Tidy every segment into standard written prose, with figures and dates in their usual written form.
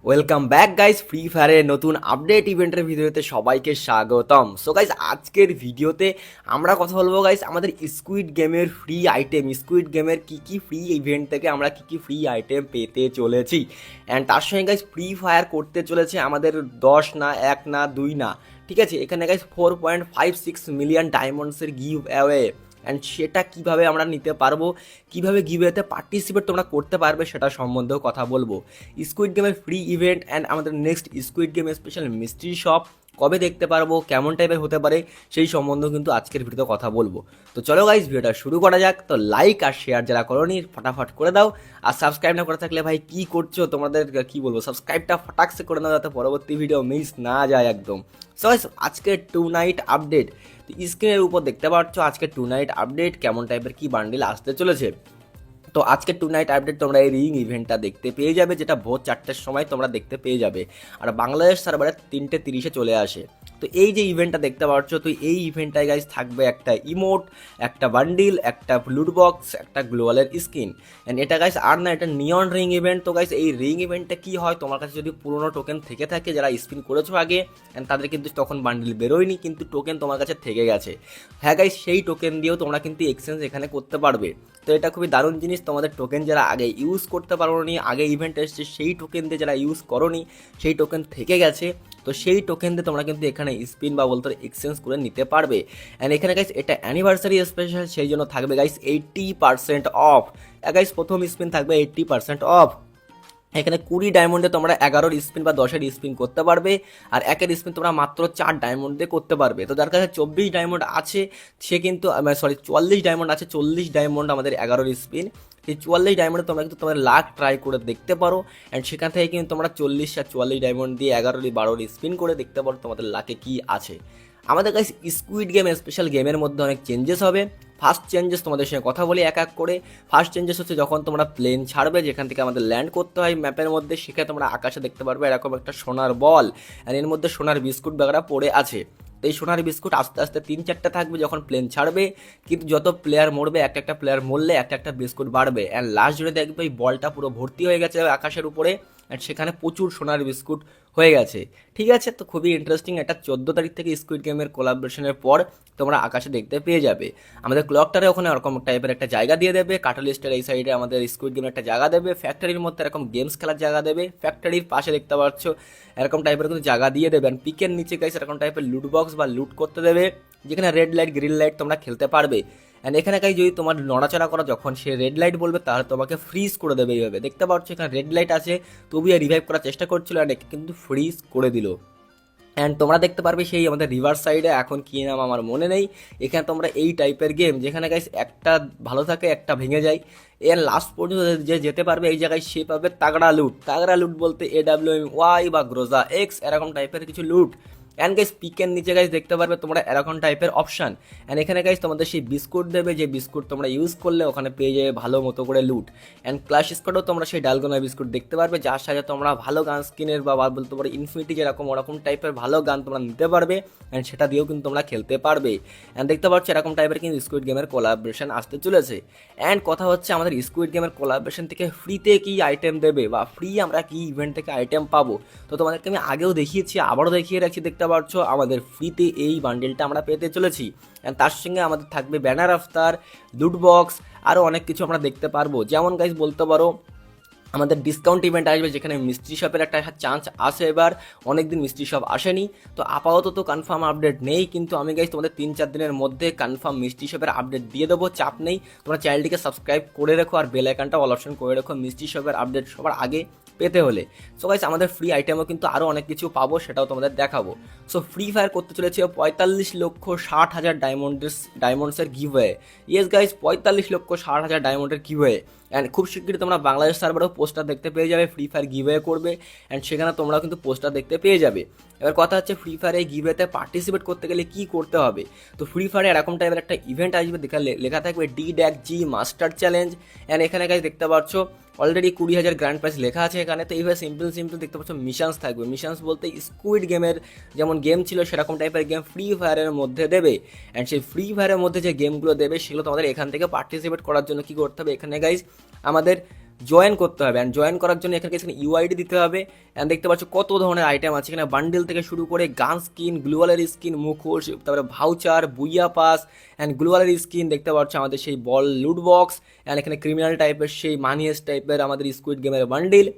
Welcome back guys, free ফায়ারের নতুন update ইভেন্টের ভিডিওতে সবাইকে স্বাগতম। সো গাইজ, আজকের ভিডিওতে আমরা কথা বলবো গাইজ আমাদের স্কুইড গেমের ফ্রি আইটেম, স্কুইড গেমের কী ফ্রি ইভেন্ট থেকে আমরা কী ফ্রি আইটেম পেতে চলেছি। অ্যান্ড তার সঙ্গে গাইজ ফ্রি ফায়ার করতে চলেছে আমাদের 10 না 1 না 2 না, ঠিক আছে। এখানে গাইজ 4.56 মিলিয়ন ডায়মন্ডসের গিভ অ্যাওয়ে। অ্যান্ড সেটা কীভাবে আমরা নিতে পারবো, কীভাবে গিভওয়েতে পার্টিসিপেট তোমরা করতে পারবে সেটা সম্বন্ধেও কথা বলবো। স্কুইড গেমের ফ্রি ইভেন্ট অ্যান্ড আমাদের নেক্সট স্কুইড গেমের স্পেশাল মিস্ট্রি শপ কবে দেখতে পারবো, কেমন টাইপের হতে পারে সেই সম্বন্ধেও কিন্তু আজকের ভিডিওতে কথা বলবো। তো চলো গাইজ, ভিডিওটা শুরু করা যাক। তো লাইক আর শেয়ার যারা করোনি ফটাফট করে দাও, আর সাবস্ক্রাইব না করে থাকলে ভাই কি করছো, তোমাদের কি বলবো, সাবস্ক্রাইবটা ফটাকসে করে দাও যাতে পরবর্তী ভিডিও মিস না যায় একদম। সো গাইজ, আজকের টু নাইট আপডেট তো স্ক্রিনের উপর দেখতে পাচ্ছ। আজকে টু নাইট আপডেট কেমন টাইপের কি বান্ডিল আসতে চলেছে। তো আজকে টু নাইট আপডেট তোমরা এই রিং ইভেন্টটা দেখতে পেয়ে যাবে, যেটা ভোর 4টের সময় তোমরা দেখতে পেয়ে যাবে, আর বাংলাদেশ সার্ভারে 3:30 চলে আসে। তো এই যে ইভেন্টটা দেখতে পাচ্ছ, তো এই ইভেন্টটায় গাইজ থাকবে একটা ইমোট, একটা বান্ডিল, একটা লুট বক্স, একটা গ্লোয়ালের স্কিন। অ্যান্ড এটা গাইজ আর না, এটা নিয়ন রিং ইভেন্ট। তো গাইজ এই রিং ইভেন্টটা কি হয়, তোমার কাছে যদি পুরোনো টোকেন থেকে থাকে যারা স্পিন করেছো আগে, অ্যান্ড তাদের কিন্তু তখন বান্ডিল বেরোয়নি, কিন্তু টোকেন তোমার কাছে থেকে গেছে। হ্যাঁ গাইজ, সেই টোকেন দিয়েও তোমরা কিন্তু এক্সচেঞ্জ এখানে করতে পারবে। তো এটা খুবই দারুণ জিনিস। তোমাদের টোকেন যারা আগে ইউজ করতে পারো নি, আগে ইভেন্ট এসছে সেই টোকেন দিয়ে যারা ইউজ করো নি, সেই টোকেন থেকে গেছে, তো সেই টোকেন দিয়ে তোমরা কিন্তু এখানে স্পিন বা বলতে এক্সচেঞ্জ করে নিতে পারবে। অ্যান্ড এখানে গাইস এটা অ্যানিভার্সারি স্পেশাল, সেই জন্য থাকবে গাইস 80% অফ। গাইস প্রথম স্পিন থাকবে 80% অফ। এখানে 20 ডায়মন্ডে তোমরা 11 স্পিন বা 10 স্পিন করতে পারবে, আর 1 স্পিন তোমরা মাত্র 4 ডায়মন্ড দিয়ে করতে পারবে। তো যার কাছে 24 ডায়মন্ড আছে সে কিন্তু 44 ডায়মন্ড আছে, 40 ডায়মন্ড আমাদের 11 স্পিন। এই 44 ডায়মন্ডে তোমরা কিন্তু তোমাদের লাক ট্রাই করে দেখতে পারো, অ্যান্ড সেখান থেকে কিন্তু তোমরা 40 আর 44 ডায়মন্ড দিয়ে 11-12 স্পিন করে দেখতে পারো তোমাদের লাকে কি আছে। আমাদের কাছে স্কুইড গেম স্পেশাল গেমের মধ্যে অনেক চেঞ্জেস হবে। ফার্স্ট চেঞ্জেস তোমাদের সঙ্গে কথা বলি এক এক করে। ফার্স্ট চেঞ্জেস হচ্ছে যখন তোমরা প্লেন ছাড়বে, যেখান থেকে আমাদের ল্যান্ড করতে হয় ম্যাপের মধ্যে, সেখানে তোমরা আকাশে দেখতে পারবে এরকম একটা সোনার বল, আর এর মধ্যে সোনার বিস্কুট বাগড়া পড়ে আছে। তো এই সোনার বিস্কুট আস্তে আস্তে 3-4টা থাকবে যখন প্লেন ছাড়বে, কিন্তু যত প্লেয়ার মরবে একটা একটা প্লেয়ার মরলে একটা একটা বিস্কুট বাড়বে। অ্যান্ড লাস্ট জুড়ে দেখবে এই বলটা পুরো ভর্তি হয়ে গেছে আকাশের উপরে, অ্যান্ড সেখানে প্রচুর সোনার বিস্কুট হয়ে গেছে, ঠিক আছে। তো খুবই ইন্টারেস্টিং, এটা 14 তারিখ থেকে স্কুইড গেমের কোলাবোরেশনের পর তোমরা আকাশে দেখতে পেয়ে যাবে। আমাদের ক্লকটারে ওখানে এরকম টাইপের একটা জায়গা দিয়ে দেবে, কাটালিস্টের এই সাইডে আমাদের স্কুইড গেমের একটা জায়গা দেবে, ফ্যাক্টরির মধ্যে এরকম গেমস খেলার জায়গা দেবে, ফ্যাক্টরির পাশে দেখতে পাচ্ছ এরকম টাইপের কিন্তু জায়গা দিয়ে দেবেন। পিকের নিচে গাইস এরকম টাইপের লুট বক্স বা লুট করতে দেবে, যেখানে রেড লাইট গ্রিন লাইট তোমরা খেলতে পারবে। অ্যান্ড এখানে গাইস যদি তোমার নড়াচড়া করো, যখন সে রেড লাইট বলবে তাহলে তোমাকে ফ্রিজ করে দেবে। এইভাবে দেখতে পাচ্ছ এখানে রেড লাইট আছে, তবু রিভাইভ করার চেষ্টা করছিল, অ্যান্ড একে কিন্তু ফ্রিজ করে দিল। অ্যান্ড তোমরা দেখতে পারবে সেই আমাদের রিভার সাইডে, এখন কী নাম আমার মনে নেই, এখানে তোমরা এই টাইপের গেম যেখানে গাইস একটা ভালো থাকে একটা ভেঙে যায়, এর লাস্ট পর্যন্ত যে যেতে পারবে এই জায়গায় সে পাবে তাগড়া লুট। তাগড়া লুট বলতে AWM-Y বা গ্রোজা এক্স এরকম টাইপের কিছু লুট। অ্যান্ড গাইস পিকের নিচে গাইস দেখতে পারবে তোমরা এরকম টাইপের অপশান। অ্যান্ড এখানে গাইস তোমাদের সেই বিস্কুট দেবে, যে বিস্কুট তোমরা ইউজ করলে ওখানে পেয়ে যাবে ভালো মতো করে লুট। অ্যান্ড ক্লাশ স্কোয়াডেও তোমরা সেই ডালগোনা বিস্কুট দেখতে পারবে, যার সাথে তোমরা ভালো গান স্কিনের বা বলতে পারো ইনফিনিটি যেরকম ওরকম টাইপের ভালো গান তোমরা নিতে পারবে, অ্যান্ড সেটা দিয়েও কিন্তু তোমরা খেলতে পারবে। অ্যান্ড দেখতে পাচ্ছ এরকম টাইপের কিন্তু স্কুইড গেমের কোলাবোরেশন আসতে চলেছে। অ্যান্ড কথা হচ্ছে আমাদের স্কুইড গেমের কোলাবোরেশন থেকে ফ্রিতে কি আইটেম দেবে, বা ফ্রি আমরা কি ইভেন্ট থেকে আইটেম পাবো। তো তোমাদেরকে আমি আগেও দেখিয়েছি, আবারও দেখিয়ে রাখছি, দেখতে পাচ্ছ আমাদের ফ্রিতে এই বান্ডেলটা আমরা পেতে চলেছি। অ্যান্ড তার সঙ্গে আমাদের থাকবে ব্যানার আফতার, লুট বক্স, আরও অনেক কিছু আমরা দেখতে পারবো। যেমন গাইজ বলতে পারো আমাদের ডিসকাউন্ট ইভেন্ট আসবে, যেখানে মিস্ট্রি শপের একটা চান্স আসে। এবার অনেকদিন মিস্ট্রি শপ আসেনি, তো আপাতত তো কনফার্ম আপডেট নেই, কিন্তু আমি গাইজ তোমাদের 3-4 দিনের মধ্যে কনফার্ম মিস্ট্রি শপের আপডেট দিয়ে দেবো, চাপ নেই। তোমরা চ্যানেলটিকে সাবস্ক্রাইব করে রেখো আর বেল আইকনটা অল অপশন করে রেখো মিস্ট্রি শপের আপডেট সবার আগে পেতে হলে। সো গাইস আমাদের ফ্রি আইটেমও কিন্তু আরও অনেক কিছু পাবো, সেটাও তোমাদের দেখাবো। সো ফ্রি ফায়ার করতে চলেছে 45,60,000 ডায়মন্ডসের গিভওয়ে। ইয়েস গাইস, 45,60,000 ডায়মন্ডের গিভওয়ে। অ্যান্ড খুব শীঘ্রই তোমরা বাংলাদেশ সার্ভারেও পোস্টার দেখতে পেয়ে যাবে, ফ্রি ফায়ার গিভওয়ে করবে, অ্যান্ড সেখানে তোমরাও কিন্তু পোস্টার দেখতে পেয়ে যাবে। এবার কথা হচ্ছে ফ্রি ফায়ার এই গিভওয়েতে পার্টিসিপেট করতে গেলে কী করতে হবে। তো ফ্রি ফায়ারে এরকম টাইপের একটা ইভেন্ট আসবে, লেখা থাকবে DDAG মাস্টার চ্যালেঞ্জ। অ্যান্ড এখানে গাইস দেখতে পাচ্ছ অলরেডি 20,000 গ্র্যান্ড প্রাইজ লেখা আছে এখানে। তো এইভাবে সিম্পল দেখতে পাচ্ছ মিশনস থাকবে। মিশনস বলতে স্কুইড গেমের যেমন গেম ছিল সেরকম টাইপের গেম ফ্রি ফায়ারের মধ্যে দেবে। অ্যান্ড সেই ফ্রি ফায়ারের মধ্যে যে গেমগুলো দেবে সেগুলো তোমাদের এখান থেকে পার্টিসিপেট করার জন্য কী করতে হবে, এখানে গাইজ আমাদের জয়েন করতে হবে। অ্যান্ড জয়েন করার জন্য এখানে ইউআইডি দিতে হবে। অ্যান্ড দেখতে পাচ্ছ কত ধরনের আইটেম আছে এখানে, বান্ডেল থেকে শুরু করে গান স্কিন, গ্লোয়ালের স্কিন, মুখোশ, তারপরে ভাউচার, বুইয়া পাস অ্যান্ড গ্লোয়ালের স্কিন। দেখতে পাচ্ছ আমাদের সেই বল লুট বক্স, অ্যান্ড এখানে ক্রিমিনাল টাইপের সেই মানিয়েস টাইপের আমাদের স্কুইড গেমের বান্ডিল।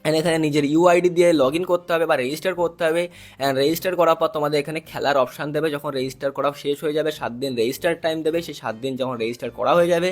অ্যান্ড এখানে নিজের ইউআইডি দিয়ে লগ ইন করতে হবে বা রেজিস্টার করতে হবে। অ্যান্ড রেজিস্টার করার পর তোমাদের এখানে খেলার অপশান দেবে। যখন রেজিস্টার করা শেষ হয়ে যাবে 7 দিন রেজিস্টার টাইম দেবে। সেই 7 দিন যখন রেজিস্টার করা হয়ে যাবে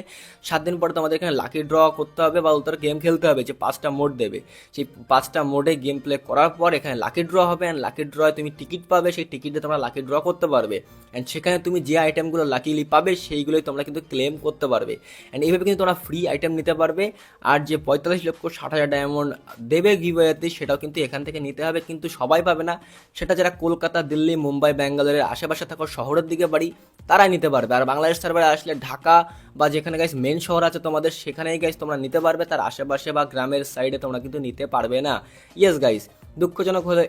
7 দিন পরে তোমাদের এখানে লাকি ড্র করতে হবে বা উত্তর গেম খেলতে হবে। যে 5টা মোড দেবে, সেই 5টা মোডে গেম প্লে করার পর এখানে লাকি ড্র হবে। অ্যান্ড লাকি ড্রয়ে তুমি টিকিট পাবে, সেই টিকিটে তোমরা লাকি ড্র করতে পারবে। অ্যান্ড সেখানে তুমি যে আইটেমগুলো লাকিলি পাবে সেইগুলোই তোমরা কিন্তু ক্লেম করতে পারবে। অ্যান্ড এইভাবে কিন্তু তোমরা ফ্রি আইটেম নিতে পারবে। আর যে 45,60,000 ডায়মন্ড দেবে গিভওয়েতে সেটাও কিন্তু এখান থেকে নিতে হবে, কিন্তু সবাই পাবে না। সেটা যারা কলকাতা, দিল্লি, মুম্বাই, ব্যাঙ্গালোরের আশেপাশে থাকা শহরের দিকে বাড়ি তারাই নিতে পারবে। আর বাংলাদেশ সার্ভারে আসলে ঢাকা বা যেখানে গাইস মেন শহর আছে তোমাদের সেখানেই গাইস তোমরা নিতে পারবে, তার আশেপাশে বা গ্রামের সাইডে তোমরা কিন্তু নিতে পারবে না। ইয়েস গাইস, দুঃখজনক হলে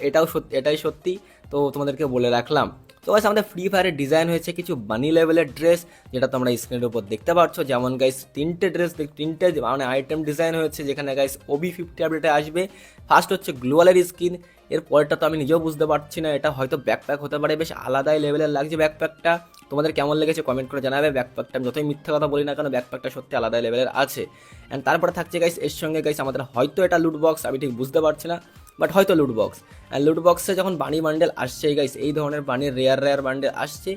এটাই সত্যি, তো তোমাদেরকে বলে রাখলাম। তো গাইস আমাদের ফ্রি ফায়ারের ডিজাইন হয়েছে কিছু বানি লেভেলের ড্রেস, যেটা তোমরা স্ক্রিনের উপর দেখতে পাচ্ছ। যেমন গাইস 3টে ড্রেস, 3টে মানে আইটেম ডিজাইন হয়েছে, যেখানে গাইস OB50 আপডেটে আসবে। ফার্স্ট হচ্ছে গ্লোয়ালের স্কিন, এর পরেরটা তো আমি নিজেও বুঝতে পারছি না, এটা হয়তো ব্যাকপ্যাক হতে পারে। বেশ আলাদাই লেভেলের লাগছে ব্যাকপ্যাকটা। তোমাদের কেমন লেগেছে কমেন্ট করে জানাবে। ব্যাকপ্যাকটা আমি যতই মিথ্যা কথা বলি না কেন, ব্যাকপ্যাকটা সত্যি আলাদাই লেভেলের আছে। অ্যান্ড তারপরে থাকছে গাইস এর সঙ্গে গাইস আমাদের হয়তো এটা লুট বক্স, আমি ঠিক বুঝতে পারছি না, বাট হয়তো লুট বক্স। অ্যান্ড লুট বক্সে যখন বানি বান্ডেল আসছে গাইস, এই ধরনের বানির রেয়ার বান্ডেল আসছে,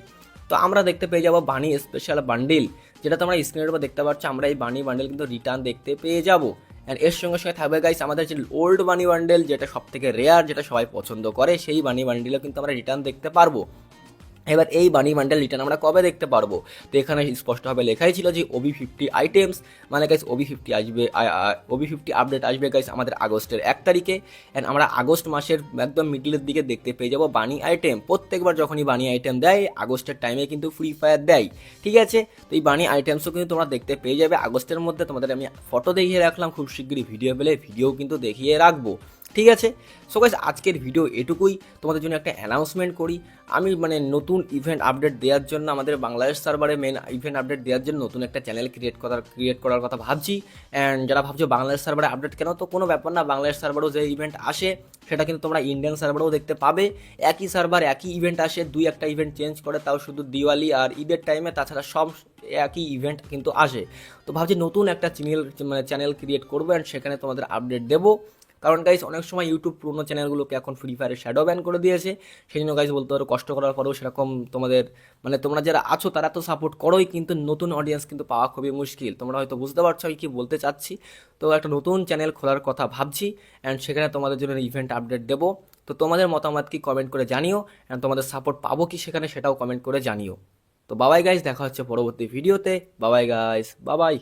তো আমরা দেখতে পেয়ে যাবো বানি স্পেশাল বান্ডিল, যেটা তোমরা স্ক্রিনের উপর দেখতে পাচ্ছ। আমরা এই বানি বান্ডেল কিন্তু রিটার্ন দেখতে পেয়ে যাবো। অ্যান্ড এর সঙ্গে সঙ্গে থাকবে গাইস আমাদের যে ওল্ড বানি বান্ডেল, যেটা সব থেকে রেয়ার, যেটা সবাই পছন্দ করে, সেই বানি বান্ডেলও কিন্তু আমরা রিটার্ন দেখতে পারবো। এবার এই বানি বান্ডেল রিটার্ন আমরা কবে দেখতে পারবো? তো এখানে স্পষ্টভাবে লেখাই ছিল যে OB50 আইটেমস, মানে গাইস OB50 আসবে, OB50 আপডেট আসবে গাইস আমাদের আগস্টের 1 তারিখে। অ্যান্ড আমরা আগস্ট মাসের একদম মিডলের দিকে দেখতে পেয়ে যাবো বানি আইটেম। প্রত্যেকবার যখনই বানি আইটেম দেয় আগস্টের টাইমে কিন্তু ফ্রি ফায়ার দেয়, ঠিক আছে? তো এই বানি আইটেমসও কিন্তু তোমরা দেখতে পেয়ে যাবে আগস্টের মধ্যে। তোমাদের আমি ফটো দেখিয়ে রাখলাম, খুব শীঘ্রই ভিডিও পেলে ভিডিও কিন্তু দেখিয়ে রাখবো, ঠিক আছে? সো গাইস আজকের ভিডিও এটুকুই। তোমাদের জন্য একটা অ্যানাউন্সমেন্ট করি, আমি মানে নতুন ইভেন্ট আপডেট দেওয়ার জন্য, আমাদের বাংলাদেশ সার্ভারে মেন ইভেন্ট আপডেট দেওয়ার জন্য নতুন একটা চ্যানেল ক্রিয়েট করার কথা ভাবছি। অ্যান্ড যারা ভাবছো বাংলাদেশ সার্ভারে আপডেট কেন, তো কোনো ব্যাপার না, বাংলাদেশ সার্ভারেও যে ইভেন্ট আসে সেটা কিন্তু তোমরা ইন্ডিয়ান সার্ভারেও দেখতে পাবে। একই সার্ভার একই ইভেন্ট আসে, 2-1টা ইভেন্ট চেঞ্জ করে, তাও শুধু দিওয়ালি আর ঈদের টাইমে, তাছাড়া সব একই ইভেন্ট কিন্তু আসে। তো ভাবছি নতুন একটা চ্যানেল ক্রিয়েট করবো, অ্যান্ড সেখানে তোমাদের আপডেট দেবো। কারণ গাইস অনেক সময় ইউটিউব পুরোনো চ্যানেলগুলোকে এখন ফ্রি ফায়ারের শ্যাডো ব্যান করে দিয়েছে। সেই জন্য গাইস বলতে পারো কষ্ট করার পরেও সেরকম তোমাদের মানে তোমরা যারা আছো তারা তো সাপোর্ট করোই, কিন্তু নতুন অডিয়েন্স কিন্তু পাওয়া খুবই মুশকিল। তোমরা হয়তো বুঝতে পারছো আমি কি বলতে চাচ্ছি। তো একটা নতুন চ্যানেল খোলার কথা ভাবছি, অ্যান্ড সেখানে তোমাদের জন্য ইভেন্ট আপডেট দেবো। তো তোমাদের মতামত কি কমেন্ট করে জানিও, অ্যান্ড তোমাদের সাপোর্ট পাবো কি সেখানে সেটাও কমেন্ট করে জানিও। তো বাবাই গাইস, দেখা হচ্ছে পরবর্তী ভিডিওতে। বাবাই গাইস, বাবাই।